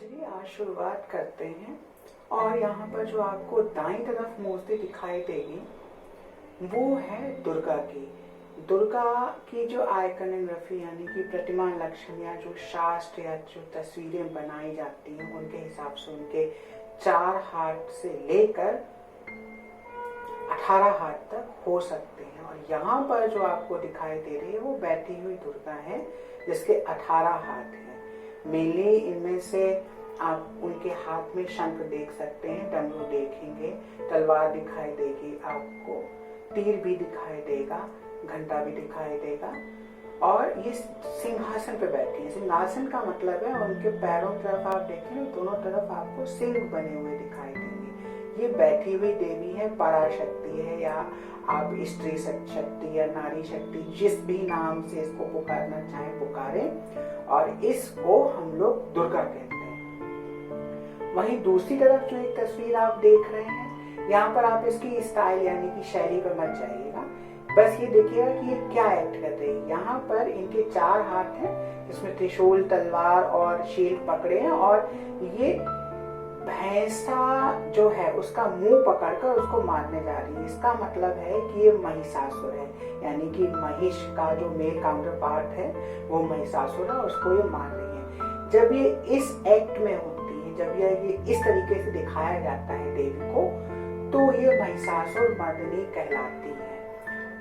चलिए आज शुरुआत करते हैं। और यहाँ पर जो आपको दाईं तरफ मूर्ति दिखाई देगी वो है दुर्गा की। दुर्गा की जो आइकनोग्राफी यानी कि प्रतिमा लक्षण या जो शास्त्र या जो तस्वीरें बनाई जाती हैं उनके हिसाब से उनके 4 हाथ से लेकर 18 हाथ तक हो सकते हैं। और यहाँ पर जो आपको दिखाई दे रही है वो बैठी हुई दुर्गा है जिसके 18 हाथ हैं। मेनली इनमें से आप उनके हाथ में शंख देख सकते हैं, डमरू देखेंगे, तलवार दिखाई देगी, आपको तीर भी दिखाई देगा, घंटा भी दिखाई देगा। और ये सिंहासन पे बैठी है। सिंहासन का मतलब है उनके पैरों की तरफ आप देखें दोनों तरफ आपको सिंह बने हुए दिखाई देंगे। ये बैठी हुई देवी है, पराशक्ति है, या आप स्त्री शक्ति या नारी शक्ति जिस भी नाम से इसको पुकारना चाहें पुकारें। और इसको हम लोग दुर्गा कहते हैं। वहीं दूसरी तरफ जो एक तस्वीर आप देख रहे हैं, यहाँ पर आप इसकी स्टाइल यानी कि शैली पर मत जाइएगा, बस ये देखिएगा कि ये क्या एक्ट कर रही है। यहाँ पर इनके 4 हाथ हैं जिसमें त्रिशूल, तलवार और शील्ड पकड़े हैं। और ये भैंसा जो है उसका मुंह पकड़कर उसको मारने जा रही है। इसका मतलब है कि ये महिषासुर है, यानी कि महिष का जो मेल काउंटर पार्ट है वो महिषासुर है, उसको ये मार रही है। जब ये इस एक्ट में होती है, जब ये इस तरीके से दिखाया जाता है देवी को, तो ये महिषासुर मर्दिनी कहलाती है।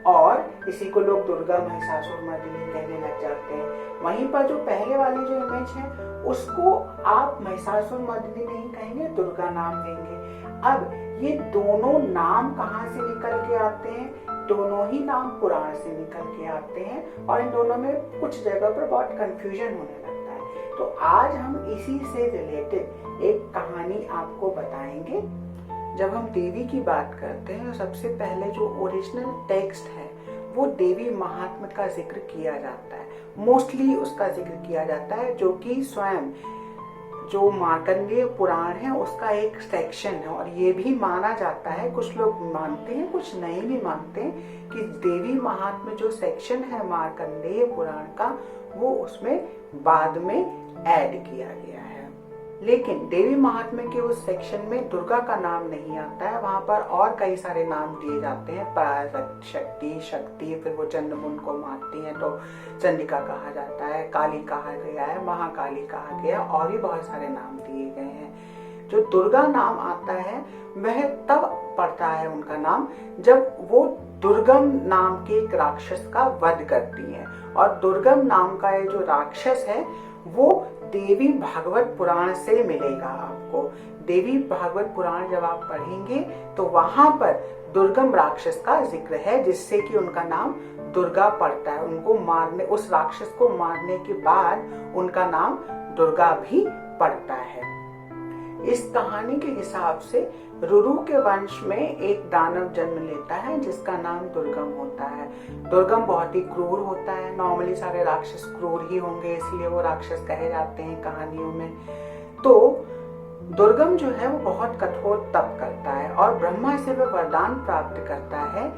और इसी को लोग दुर्गा महिषासुर मर्दिनी कहने लग जाते हैं। वहीं पर जो पहले वाली जो इमेज है उसको आप महिषासुर मर्दिनी नहीं कहेंगे, दुर्गा नाम देंगे। अब ये दोनों नाम कहाँ से निकल के आते हैं? दोनों ही नाम पुराण से निकल के आते हैं और इन दोनों में कुछ जगह पर बहुत कंफ्यूजन होने लगता है। तो आज हम इसी से रिलेटेड एक कहानी आपको बताएंगे। जब हम देवी की बात करते हैं तो सबसे पहले जो ओरिजिनल टेक्स्ट है वो देवी महात्म्य का जिक्र किया जाता है। मोस्टली उसका जिक्र किया जाता है जो कि स्वयं जो मार्कंडेय पुराण है उसका एक सेक्शन है। और ये भी माना जाता है, कुछ लोग मानते हैं कुछ नहीं भी मानते हैं, कि देवी महात्म्य जो सेक्शन है मार्कंडेय पुराण का वो उसमें बाद में ऐड किया गया है। लेकिन देवी महात्म्य के उस सेक्शन में दुर्गा का नाम नहीं आता है। वहां पर और कई सारे नाम दिए जाते हैं, पराशक्ति, शक्ति, फिर वो चंद्रमुंड को मारती हैं तो चंडिका कहा जाता है, काली कहा गया है, महाकाली कहा गया, और भी बहुत सारे नाम दिए गए हैं। जो दुर्गा नाम आता है वह तब पड़ता है उनका नाम जब वो दुर्गम नाम के एक राक्षस का वध करती है। और दुर्गम नाम का ये जो राक्षस है वो देवी भागवत पुराण से मिलेगा आपको। देवी भागवत पुराण जब आप पढ़ेंगे तो वहां पर दुर्गम राक्षस का जिक्र है जिससे कि उनका नाम दुर्गा पड़ता है। उनको मारने, उस राक्षस को मारने के बाद उनका नाम दुर्गा भी पड़ता है। इस कहानी के हिसाब से रुरु के वंश में एक दानव जन्म लेता है जिसका नाम दुर्गम होता है। दुर्गम बहुत ही क्रूर होता है। नॉर्मली सारे राक्षस क्रूर ही होंगे इसलिए वो राक्षस कहे जाते हैं कहानियों में। तो दुर्गम जो है वो बहुत कठोर तप करता है और ब्रह्मा से वह वरदान प्राप्त करता है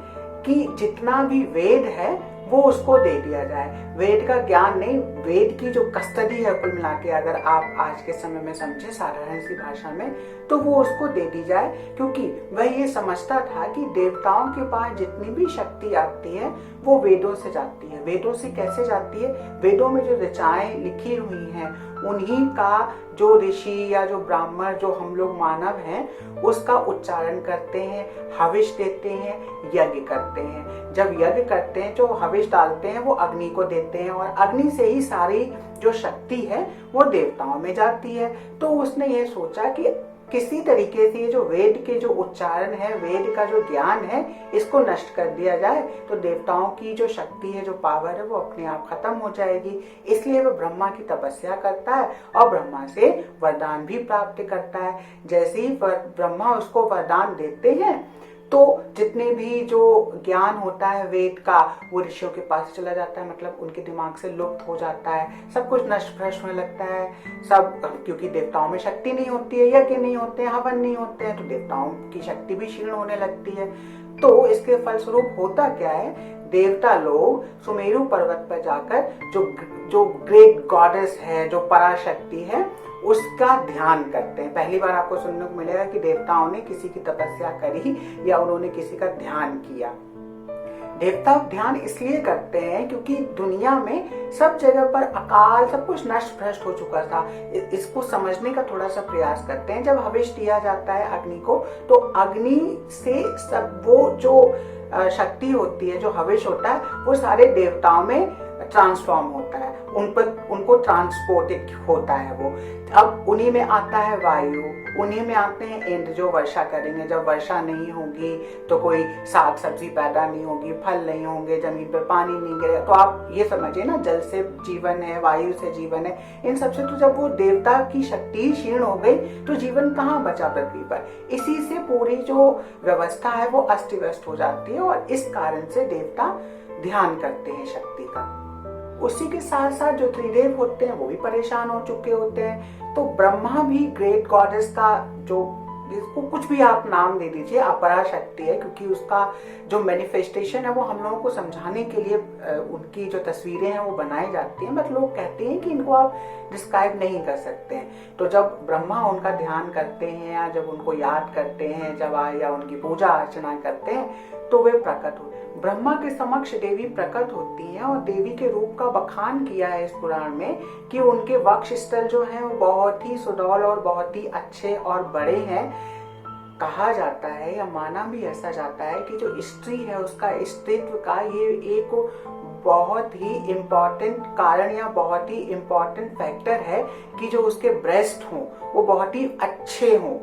कि जितना भी वेद है वो उसको दे दिया जाए। वेद का ज्ञान नहीं, वेद की जो कस्टडी है कुल मिला के अगर आप आज के समय में समझे साधारण सी भाषा में, तो वो उसको दे दी जाए, क्योंकि वह ये समझता था कि देवताओं के पास जितनी भी शक्ति आती है वो वेदों से जाती है। वेदों से कैसे जाती है? वेदों में जो ऋचाएं लिखी हुई हैं उन्हीं का जो ऋषि या जो ब्राह्मण जो हम लोग मानव हैं उसका उच्चारण करते हैं, हविष देते हैं, यज्ञ करते हैं। जब यज्ञ करते हैं जो हविष डालते हैं वो अग्नि को देते हैं और अग्नि से ही सारी जो शक्ति है वो देवताओं में जाती है। तो उसने ये सोचा कि किसी तरीके से जो वेद के जो उच्चारण है, वेद का जो ज्ञान है, इसको नष्ट कर दिया जाए तो देवताओं की जो शक्ति है, जो पावर है वो अपने आप खत्म हो जाएगी। इसलिए वह ब्रह्मा की तपस्या करता है और ब्रह्मा से वरदान भी प्राप्त करता है। जैसे ही ब्रह्मा उसको वरदान देते हैं तो जितने भी जो ज्ञान होता है वेद का वो ऋषियों के पास चला जाता है, मतलब उनके दिमाग से लुप्त हो जाता है, सब कुछ नष्ट भ्रष्ट होने लगता है सब। क्योंकि देवताओं में शक्ति नहीं होती है, यज्ञ नहीं होते हैं, हवन नहीं होते हैं, तो देवताओं की शक्ति भी क्षीण होने लगती है। तो इसके फलस्वरूप होता क्या है, देवता लोग सुमेरु पर्वत पर जाकर जो ग्रेट गॉडेस है, जो पराशक्ति है, उसका ध्यान करते हैं। पहली बार आपको सुनने को मिलेगा कि देवताओं ने किसी की तपस्या करी या उन्होंने किसी का ध्यान किया। देवता ध्यान इसलिए करते हैं क्योंकि दुनिया में सब जगह पर अकाल, सब कुछ नष्ट भ्रष्ट हो चुका था। इसको समझने का थोड़ा सा प्रयास करते हैं। जब हविष दिया जाता है अग्नि को, तो अग्नि से सब वो जो शक्ति होती है, जो हविष होता है, वो सारे देवताओं में ट्रांसफॉर्म होता है, उनको ट्रांसपोर्टेड होता है वो। अब उन्हीं में आता है वायु, उन्हीं में आते हैं इंद्र जो वर्षा करेंगे। जब वर्षा नहीं होगी तो कोई साग सब्जी पैदा नहीं होगी, फल नहीं होंगे, जमीन पर पानी नहीं गिरेगा। तो आप ये समझिए ना, जल से जीवन है, वायु से जीवन है, इन सबसे तो जब वो देवता की शक्ति क्षीण हो गई तो जीवन कहाँ बचा पृथ्वी पर। इसी से पूरी जो व्यवस्था है वो अस्त व्यस्त हो जाती है और इस कारण से देवता ध्यान करते हैं शक्ति का। उसी के साथ साथ जो त्रिदेव होते हैं वो भी परेशान हो चुके होते हैं। तो ब्रह्मा भी ग्रेट गॉडेस का, जो जिसको कुछ भी आप नाम दे दीजिए, अपरा शक्ति है, क्योंकि उसका जो मैनिफेस्टेशन है वो हम लोगों को समझाने के लिए उनकी जो तस्वीरें हैं वो बनाई जाती हैं, बट लोग कहते हैं कि इनको आप डिस्क्राइब नहीं कर सकते हैं। तो जब ब्रह्मा उनका ध्यान करते हैं या जब उनको याद करते हैं, जब या उनकी पूजा अर्चना करते हैं, तो वे प्रकट होते हैं। ब्रह्मा के समक्ष देवी प्रकट होती हैं और देवी के रूप का बखान किया है इस पुराण में कि उनके वक्ष स्थल जो है वो बहुत ही सुडौल और बहुत ही अच्छे और बड़े हैं। कहा जाता है या माना भी ऐसा जाता है कि जो स्त्री है उसका अस्तित्व का ये एक बहुत ही इम्पोर्टेंट कारण या बहुत ही इम्पोर्टेंट फैक्टर है कि जो उसके ब्रेस्ट हों वो बहुत ही अच्छे हों।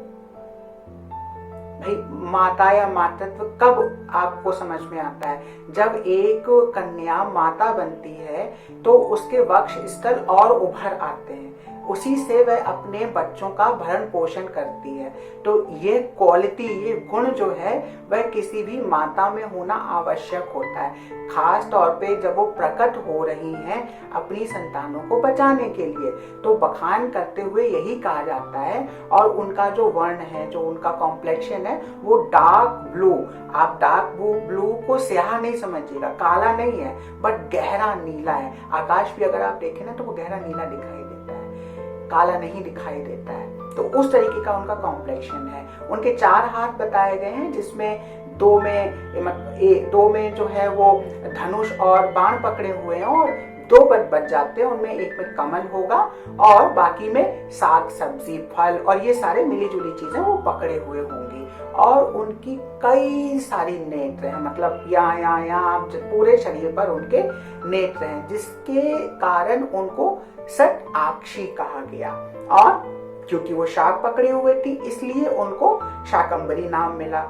भाई माता या मातृत्व कब आपको समझ में आता है? जब एक कन्या माता बनती है तो उसके वक्ष स्थल और उभर आते हैं, उसी से वह अपने बच्चों का भरण पोषण करती है। तो ये क्वालिटी, ये गुण जो है वह किसी भी माता में होना आवश्यक होता है, खास तौर पे जब वो प्रकट हो रही हैं अपनी संतानों को बचाने के लिए। तो बखान करते हुए यही कहा जाता है। और उनका जो वर्ण है, जो उनका कॉम्प्लेक्शन है, वो डार्क ब्लू, आप डार्क ब्लू को स्याह नहीं समझिएगा, काला नहीं है, बट गहरा नीला है। आकाश भी अगर आप देखें ना तो वो गहरा नीला दिखाई देता है, काला नहीं दिखाई देता है। तो उस तरीके का उनका कॉम्प्लेक्शन है। उनके 4 हाथ बताए गए हैं, जिसमें दो में जो है वो धनुष और बाण पकड़े हुए हैं और 2 बच जाते हैं। उनमें एक में कमल होगा और बाकी में साग सब्जी फल और ये सारे मिली जुली चीजें वो पकड़े हुए होंगी। और उनकी कई सारी नेत्र हैं, मतलब यहाँ पूरे शरीर पर उनके नेत्र हैं, जिसके कारण उनको सट आक्षी कहा गया। और क्योंकि वो शाक पकड़े हुए थी इसलिए उनको शाकंभरी नाम मिला।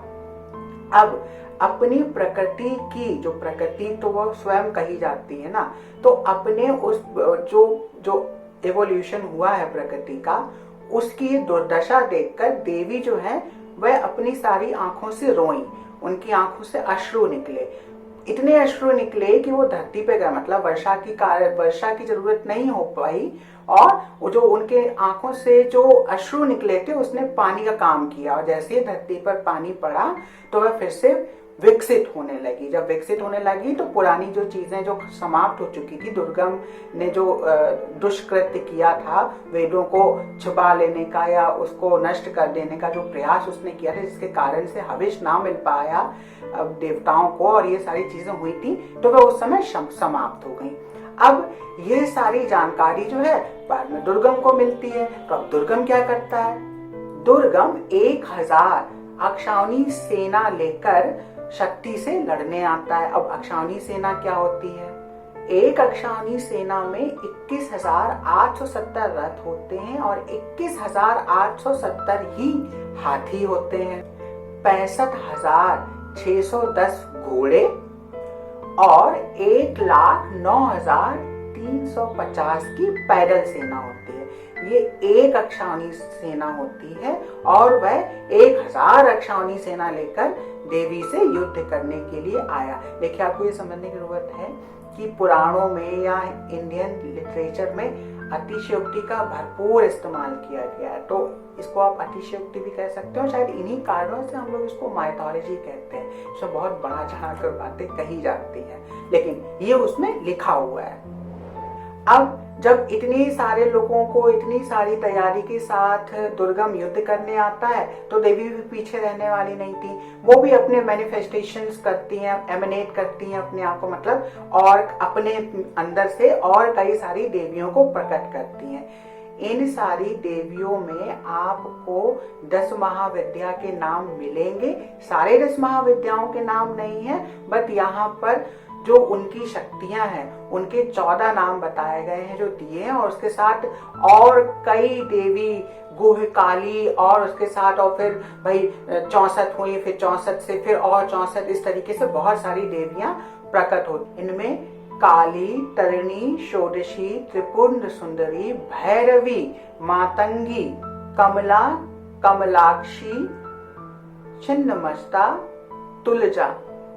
अब अपनी प्रकृति की जो प्रकृति तो वो स्वयं कही जाती है ना, तो अपने उस जो एवोल्यूशन हुआ है प्रकृति का, उसकी दुर्दशा देखकर देवी जो है वह अपनी सारी आंखों से रोई। उनकी आंखों से अश्रु निकले, इतने अश्रु निकले कि वो धरती पे गए, मतलब वर्षा की जरूरत नहीं हो पाई। और वो जो उनके आंखों से जो अश्रु निकले थे उसने पानी का काम किया, और जैसे ही धरती पर पानी पड़ा तो वह फिर से विकसित होने लगी। जब विकसित होने लगी तो पुरानी जो चीजें जो समाप्त हो चुकी थी, दुर्गम ने जो दुष्कृत्य किया था, वेदों को छुपा लेने का या उसको नष्ट कर देने का जो प्रयास उसने किया था, जिसके कारण से हविष ना मिल पाया देवताओं को और ये सारी चीजें हुई थी, तो वह उस समय समाप्त हो गई। अब ये सारी जानकारी जो है बाद में दुर्गम को मिलती है। तो अब दुर्गम क्या करता है? दुर्गम 1000 अक्षौणी सेना लेकर शक्ति से लड़ने आता है। अब अक्षौणी सेना क्या होती है? एक अक्षौणी सेना में 21,870 रथ होते हैं और 21,870 ही हाथी होते हैं, 65,610 घोड़े और 1,09,350 की पैदल सेना होती है। ये एक अक्षौणी सेना होती है और वह 1000 अक्षौणी सेना लेकर देवी से युद्ध करने के लिए आया। देखिए, आपको ये समझने की जरूरत है कि पुराणों में या इंडियन लिटरेचर में अतिशयोक्ति का भरपूर इस्तेमाल किया गया है। तो इसको आप अतिशयोक्ति भी कह सकते हो। शायद इन्हीं कारणों से हम लोग इसको माइथोलॉजी कहते हैं, इसमें बहुत बड़ा चढ़ाकर बातें कही जाती हैं, लेकिन ये उसमें लिखा हुआ है। अब जब इतनी सारे लोगों को इतनी सारी तैयारी के साथ दुर्गम युद्ध करने आता है तो देवी भी पीछे रहने वाली नहीं थी। वो भी अपने मैनिफेस्टेशंस करती हैं, एमिनेट करती हैं अपने आप को, मतलब और अपने अंदर से और कई सारी देवियों को प्रकट करती हैं। इन सारी देवियों में आपको 10 महाविद्या के नाम मिलेंगे। सारे 10 महाविद्याओं के नाम नहीं है, बट यहाँ पर जो उनकी शक्तियां हैं उनके 14 नाम बताए गए हैं जो दिए हैं, और उसके साथ और कई देवी, गुह, काली, और उसके साथ और फिर भाई 64 हुई, फिर 64 से फिर और 64, इस तरीके से बहुत सारी देवियां प्रकट होती। इनमें काली, तरिणी, षोडशी, त्रिपुर सुंदरी, भैरवी, मातंगी, कमला, कमलाक्षी, छिन्नमस्ता, तुलजा,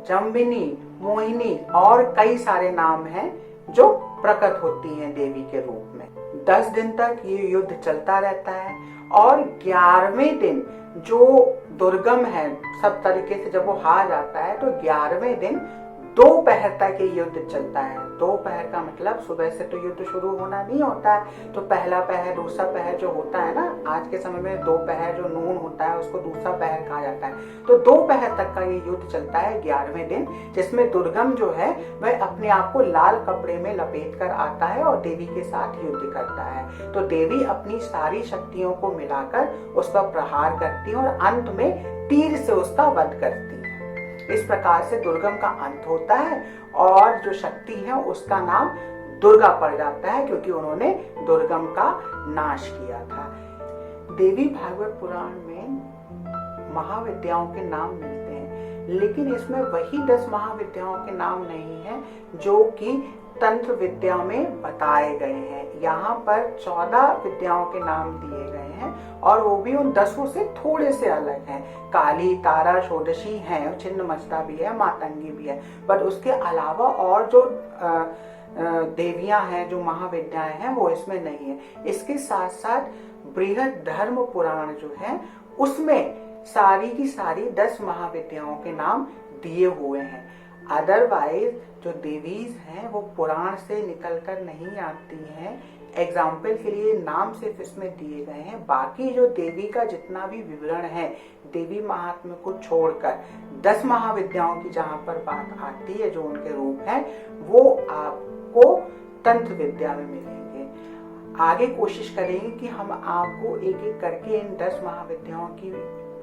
जम्बिनी, मोहिनी और कई सारे नाम हैं जो प्रकट होती हैं देवी के रूप में। 10 दिन तक ये युद्ध चलता रहता है और 11वें दिन जो दुर्गम है सब तरीके से जब वो हार जाता है तो 11वें दिन दोपहर तक ये युद्ध चलता है। दोपहर का मतलब सुबह से तो युद्ध शुरू होना नहीं होता है, तो पहला पहर, दूसरा पहर जो होता है ना, आज के समय में दोपहर जो नून होता है उसको दूसरा पहर कहा जाता है। तो दोपहर तक का ये युद्ध चलता है 11वें दिन, जिसमें दुर्गम जो है वह अपने आप को लाल कपड़े में लपेट कर आता है और देवी के साथ युद्ध करता है। तो देवी अपनी सारी शक्तियों को मिलाकर उस पर प्रहार करती है और अंत में तीर से उसका वध करती है। इस प्रकार से दुर्गम का अंत होता है और जो शक्ति है उसका नाम दुर्गा पड़ जाता है, क्योंकि उन्होंने दुर्गम का नाश किया था। देवी भागवत पुराण में महाविद्याओं के नाम मिलते हैं, लेकिन इसमें वही 10 महाविद्याओं के नाम नहीं है जो कि तंत्र विद्या में बताए गए हैं। यहाँ पर 14 विद्याओं के नाम दिए गए हैं और वो भी उन 10 से थोड़े से अलग हैं। काली, तारा, षोडशी है, छिन्नमस्ता भी है, मातंगी भी है, बट उसके अलावा और जो देवियां हैं, जो महाविद्याएं हैं, वो इसमें नहीं है। इसके साथ साथ बृहद धर्म पुराण जो है उसमें सारी की सारी 10 महाविद्याओं के नाम दिए हुए हैं। अदरवाइज जो देवीज हैं वो पुराण से निकलकर नहीं आती हैं। एग्जाम्पल के लिए नाम सिर्फ इसमें दिए गए हैं, बाकी जो देवी का जितना भी विवरण है देवी महात्म्य को छोड़कर 10 महाविद्याओं की जहाँ पर बात आती है, जो उनके रूप है, वो आपको तंत्र विद्या में मिलेंगे। आगे कोशिश करेंगे कि हम आपको एक एक करके इन 10 महाविद्याओं की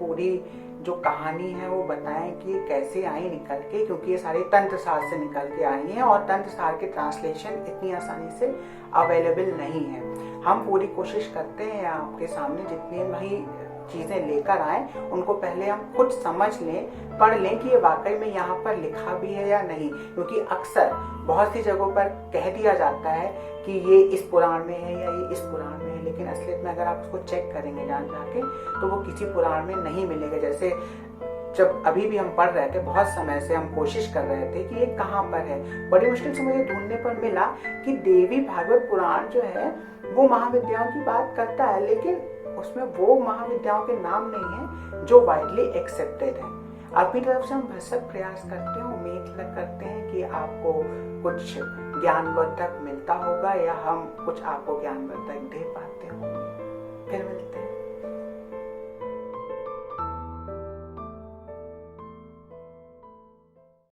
पूरी जो कहानी है वो बताएं कि कैसे आई निकल के, क्योंकि ये सारे तंत्र सार से निकल के आई हैं और तंत्र सार के ट्रांसलेशन इतनी आसानी से अवेलेबल नहीं है। हम पूरी कोशिश करते हैं आपके सामने जितनी भी चीजें लेकर आए उनको पहले हम खुद समझ लें, पढ़ लें कि ये वाकई में यहाँ पर लिखा भी है या नहीं, क्योंकि अक्सर बहुत सी जगहों पर कह दिया जाता है कि ये इस पुराण में है या ये इस पुराण में है, लेकिन असलियत में अगर आप उसको चेक करेंगे जाके तो वो किसी पुराण में नहीं मिलेगा। जैसे जब अभी भी हम पढ़ रहे थे, बहुत समय से हम कोशिश कर रहे थे कि ये कहाँ पर है, बड़ी मुश्किल से मुझे ढूंढने पर मिला कि देवी भागवत पुराण जो है वो महाविद्याओं की बात करता है, लेकिन उसमें वो महाविद्याओं के नाम नहीं है जो वाइडली एक्सेप्टेड है। अपनी तरफ से हम भरसक प्रयास करते हैं, उम्मीद करते हैं कि आपको कुछ ज्ञानवर्धक मिलता होगा या हम कुछ आपको ज्ञानवर्धक दे पाते होंगे। फिर मिलते हैं।